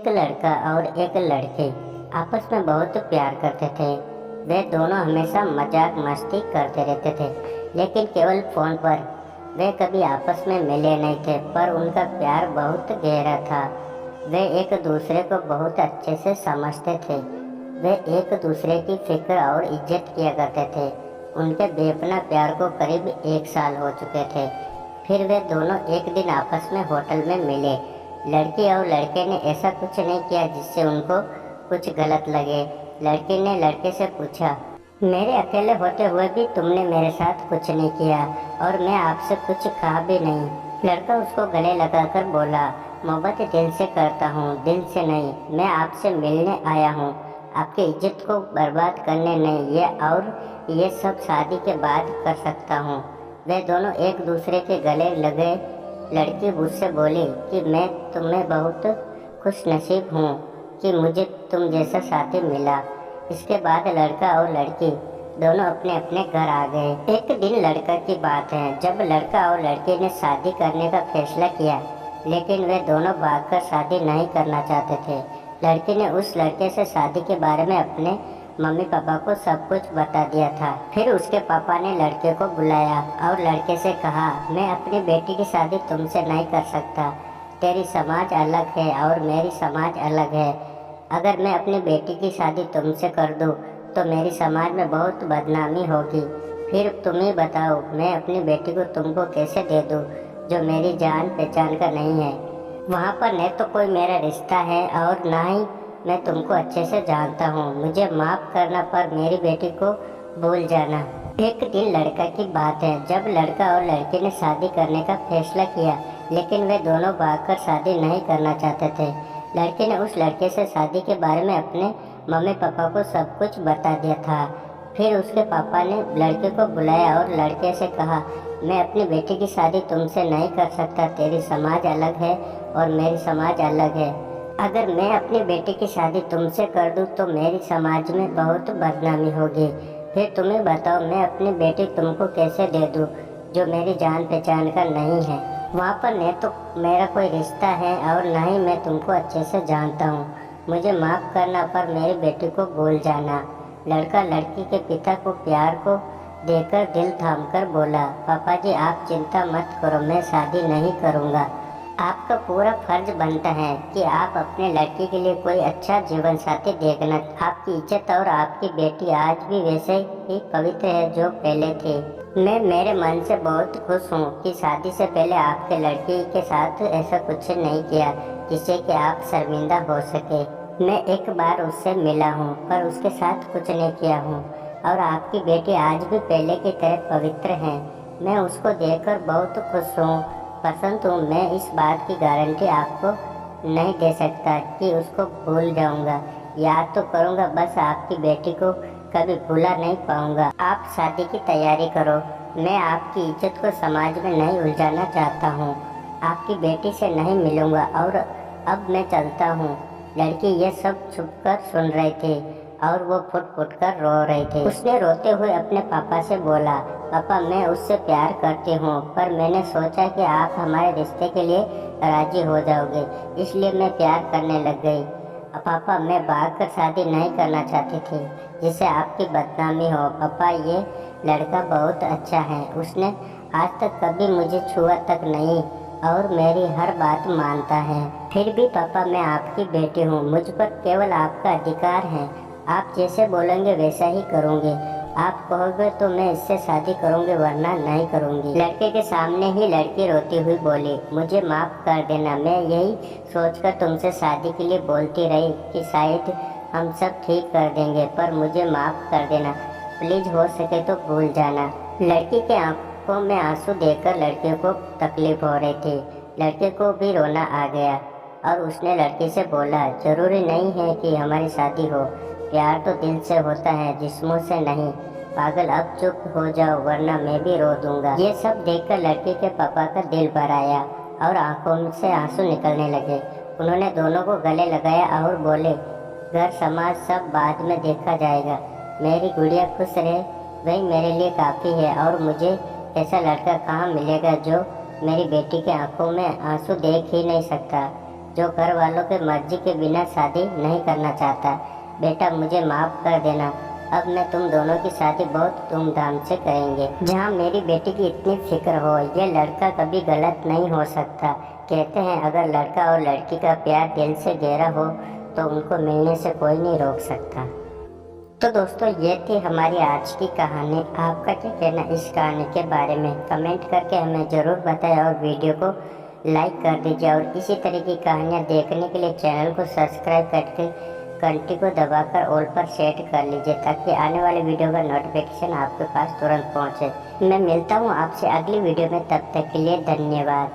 एक लड़का और एक लड़की आपस में बहुत प्यार करते थे। वे दोनों हमेशा मजाक मस्ती करते रहते थे, लेकिन केवल फ़ोन पर। वे कभी आपस में मिले नहीं थे, पर उनका प्यार बहुत गहरा था। वे एक दूसरे को बहुत अच्छे से समझते थे। वे एक दूसरे की फिक्र और इज्जत किया करते थे। उनके बेपनाह प्यार को करीब 1 साल हो चुके थे। फिर वे दोनों एक दिन आपस में होटल में मिले। लड़की और लड़के ने ऐसा कुछ नहीं किया जिससे उनको कुछ गलत लगे। लड़की ने लड़के से पूछा, मेरे अकेले होते हुए भी तुमने मेरे साथ कुछ नहीं किया और मैं आपसे कुछ कहा भी नहीं। लड़का उसको गले लगाकर बोला, मोहब्बत दिल से करता हूँ, दिल से नहीं। मैं आपसे मिलने आया हूँ, आपकी इज्जत को बर्बाद करने नहीं। ये सब शादी के बाद कर सकता हूँ। वे दोनों एक दूसरे के गले लगे। लड़की मुझसे बोली कि मैं तुम्हें बहुत खुश नसीब हूँ कि मुझे तुम जैसा साथी मिला। इसके बाद लड़का और लड़की दोनों अपने अपने घर आ गए। एक दिन लड़का की बात है, जब लड़का और लड़की ने शादी करने का फैसला किया, लेकिन वे दोनों भागकर शादी नहीं करना चाहते थे। लड़की ने उस लड़के से शादी के बारे में अपने मम्मी पापा को सब कुछ बता दिया था। फिर उसके पापा ने लड़के को बुलाया और लड़के से कहा, मैं अपनी बेटी की शादी तुमसे नहीं कर सकता। तेरी समाज अलग है और मेरी समाज अलग है। अगर मैं अपनी बेटी की शादी तुमसे कर दूं, तो मेरी समाज में बहुत बदनामी होगी। फिर तुम ही बताओ, मैं अपनी बेटी को तुमको कैसे दे दूं, जो मेरी जान पहचान का नहीं है। वहाँ पर न तो कोई मेरा रिश्ता है और ना ही मैं तुमको अच्छे से जानता हूँ। मुझे माफ़ करना, पर मेरी बेटी को भूल जाना। एक दिन लड़का की बात है, जब लड़का और लड़की ने शादी करने का फैसला किया, लेकिन वे दोनों भागकर शादी नहीं करना चाहते थे। लड़के ने उस लड़के से शादी के बारे में अपने मम्मी पापा को सब कुछ बता दिया था। फिर उसके पापा ने लड़के को बुलाया और लड़के से कहा, मैं अपनी बेटी की शादी तुमसे नहीं कर सकता। तेरी समाज अलग है और मेरी समाज अलग है। अगर मैं अपनी बेटी की शादी तुमसे कर दूं, तो मेरी समाज में बहुत बदनामी होगी। फिर तुम्हें बताओ, मैं अपनी बेटी तुमको कैसे दे दूं, जो मेरी जान पहचान का नहीं है। वहाँ पर न तो मेरा कोई रिश्ता है और न ही मैं तुमको अच्छे से जानता हूँ। मुझे माफ़ करना, पर मेरी बेटी को भूल जाना। लड़का लड़की के पिता को प्यार को देकर दिल थामकर बोला, पापा जी आप चिंता मत करो, मैं शादी नहीं करूँगा। आपका पूरा फर्ज बनता है कि आप अपने लड़की के लिए कोई अच्छा जीवन साथी देखना। आपकी इज्जत और आपकी बेटी आज भी वैसे ही पवित्र है जो पहले थी। मैं मेरे मन से बहुत खुश हूँ कि शादी से पहले आपके लड़की के साथ ऐसा कुछ नहीं किया जिससे कि आप शर्मिंदा हो सके। मैं एक बार उससे मिला हूँ, पर उसके साथ कुछ नहीं किया हूँ और आपकी बेटी आज भी पहले की तरह पवित्र है। मैं उसको देखकर बहुत खुश हूँ, पसंद हूँ। मैं इस बात की गारंटी आपको नहीं दे सकता कि उसको भूल जाऊँगा। याद तो करूँगा, बस आपकी बेटी को कभी भूला नहीं पाऊँगा। आप शादी की तैयारी करो। मैं आपकी इज्जत को समाज में नहीं उलझाना चाहता हूँ। आपकी बेटी से नहीं मिलूँगा और अब मैं चलता हूँ। लड़की ये सब छुपकर सुन रही थी और वो फुट फुट कर रो रही थी। उसने रोते हुए अपने पापा से बोला, पापा मैं उससे प्यार करती हूँ, पर मैंने सोचा कि आप हमारे रिश्ते के लिए राजी हो जाओगे, इसलिए मैं प्यार करने लग गई। पापा मैं भागकर शादी नहीं करना चाहती थी जिससे आपकी बदनामी हो। पापा ये लड़का बहुत अच्छा है, उसने आज तक कभी मुझे छुआ तक नहीं और मेरी हर बात मानता है। फिर भी पापा मैं आपकी बेटी हूँ, मुझ पर केवल आपका अधिकार है। आप जैसे बोलेंगे वैसा ही करूँगी। आप कहोगे तो मैं इससे शादी करूँगी, वरना नहीं करूँगी। लड़के के सामने ही लड़की रोती हुई बोली, मुझे माफ़ कर देना। मैं यही सोचकर तुमसे शादी के लिए बोलती रही कि शायद हम सब ठीक कर देंगे, पर मुझे माफ़ कर देना प्लीज़। हो सके तो भूल जाना। लड़की के आंखों में आंसू देखकर लड़के को तकलीफ हो रही थी। लड़के को भी रोना आ गया और उसने लड़की से बोला, ज़रूरी नहीं है कि हमारी शादी हो। प्यार तो दिल से होता है, जिस्मों से नहीं। पागल अब चुप हो जाओ, वरना मैं भी रो दूंगा। ये सब देखकर लड़की के पापा का दिल भर आया और आंखों से आंसू निकलने लगे। उन्होंने दोनों को गले लगाया और बोले, घर समाज सब बाद में देखा जाएगा। मेरी गुड़िया खुश रहे, वही मेरे लिए काफ़ी है। और मुझे ऐसा लड़का कहाँ मिलेगा जो मेरी बेटी के आंखों में आंसू देख ही नहीं सकता। जो घर वालों के मर्जी के बिना शादी नहीं करना चाहता। बेटा मुझे माफ़ कर देना, अब मैं तुम दोनों की शादी बहुत धूमधाम से करेंगे। जहाँ मेरी बेटी की इतनी फिक्र हो, ये लड़का कभी गलत नहीं हो सकता। कहते हैं अगर लड़का और लड़की का प्यार दिल से गहरा हो तो उनको मिलने से कोई नहीं रोक सकता। तो दोस्तों ये थी हमारी आज की कहानी। आपका क्या कहना इस कहानी के बारे में कमेंट करके हमें ज़रूर बताएं और वीडियो को लाइक कर दीजिए। और इसी तरह की कहानियाँ देखने के लिए चैनल को सब्सक्राइब करके घंटी को दबाकर ऑल पर सेट कर लीजिए ताकि आने वाले वीडियो का नोटिफिकेशन आपके पास तुरंत पहुँचे। मैं मिलता हूँ आपसे अगली वीडियो में, तब तक के लिए धन्यवाद।